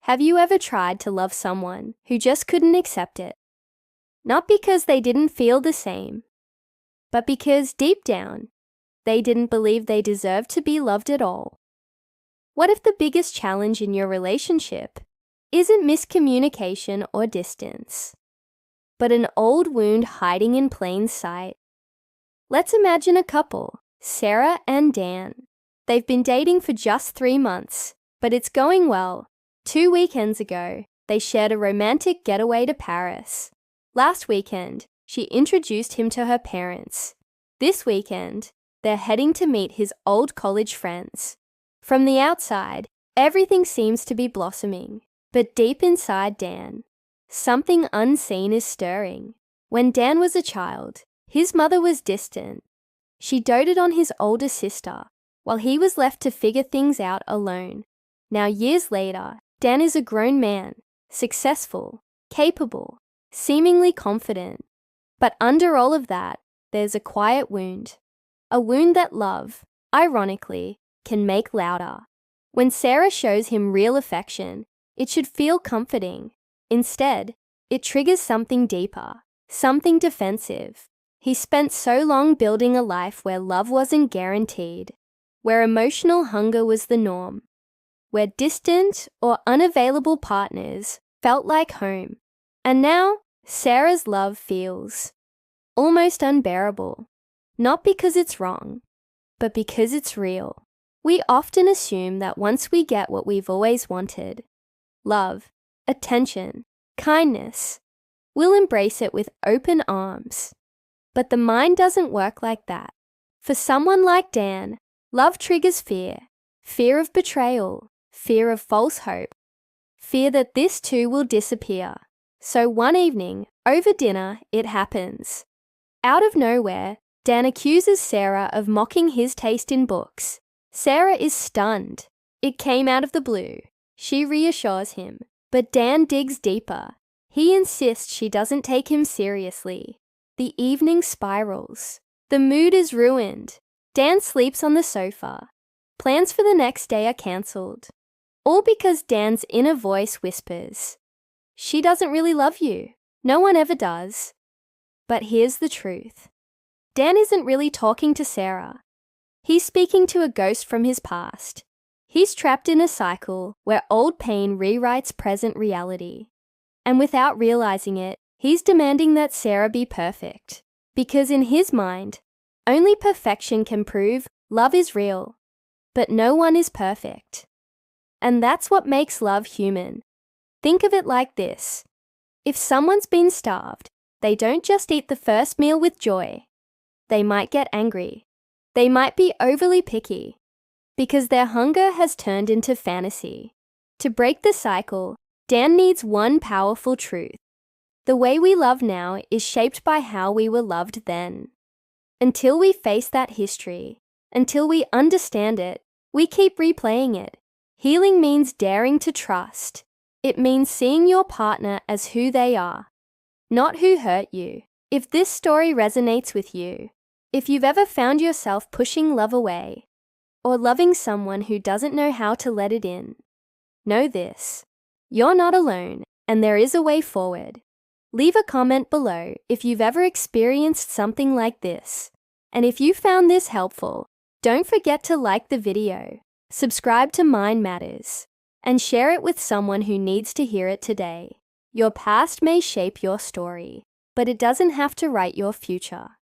Have you ever tried to love someone who just couldn't accept it? Not because they didn't feel the same, but because deep down, they didn't believe they deserved to be loved at all. What if the biggest challenge in your relationship isn't miscommunication or distance, but an old wound hiding in plain sight? Let's imagine a couple, Sarah and Dan. They've been dating for just 3 months, but it's going well. 2 weekends ago, they shared a romantic getaway to Paris. Last weekend, she introduced him to her parents. This weekend, they're heading to meet his old college friends. From the outside, everything seems to be blossoming, but deep inside Dan, something unseen is stirring. When Dan was a child, his mother was distant. She doted on his older sister, while he was left to figure things out alone. Now, years later, Dan is a grown man, successful, capable, seemingly confident. But under all of that, there's a quiet wound. A wound that love, ironically, can make louder. When Sarah shows him real affection, it should feel comforting. Instead, it triggers something deeper, something defensive. He spent so long building a life where love wasn't guaranteed, where emotional hunger was the norm, where distant or unavailable partners felt like home. And now, Sarah's love feels almost unbearable, not because it's wrong, but because it's real. We often assume that once we get what we've always wanted, love, attention, kindness, we'll embrace it with open arms. But the mind doesn't work like that. For someone like Dan, love triggers fear, fear of betrayal, fear of false hope, fear that this too will disappear. So one evening, over dinner, it happens. Out of nowhere, Dan accuses Sarah of mocking his taste in books. Sarah is stunned. It came out of the blue. She reassures him, but Dan digs deeper. He insists she doesn't take him seriously. The evening spirals. The mood is ruined. Dan sleeps on the sofa. Plans for the next day are cancelled. All because Dan's inner voice whispers, "She doesn't really love you. No one ever does." But here's the truth. Dan isn't really talking to Sarah. He's speaking to a ghost from his past. He's trapped in a cycle where old pain rewrites present reality. And without realizing it, he's demanding that Sarah be perfect. Because in his mind, only perfection can prove love is real. But no one is perfect. And that's what makes love human. Think of it like this. If someone's been starved, they don't just eat the first meal with joy. They might get angry. They might be overly picky, because their hunger has turned into fantasy. To break the cycle, Dan needs one powerful truth. The way we love now is shaped by how we were loved then. Until we face that history, until we understand it, we keep replaying it. Healing means daring to trust. It means seeing your partner as who they are, not who hurt you. If this story resonates with you, if you've ever found yourself pushing love away, or loving someone who doesn't know how to let it in, know this. You're not alone, and there is a way forward. Leave a comment below if you've ever experienced something like this. And if you found this helpful, don't forget to like the video, subscribe to Mind Matters, and share it with someone who needs to hear it today. Your past may shape your story, but it doesn't have to write your future.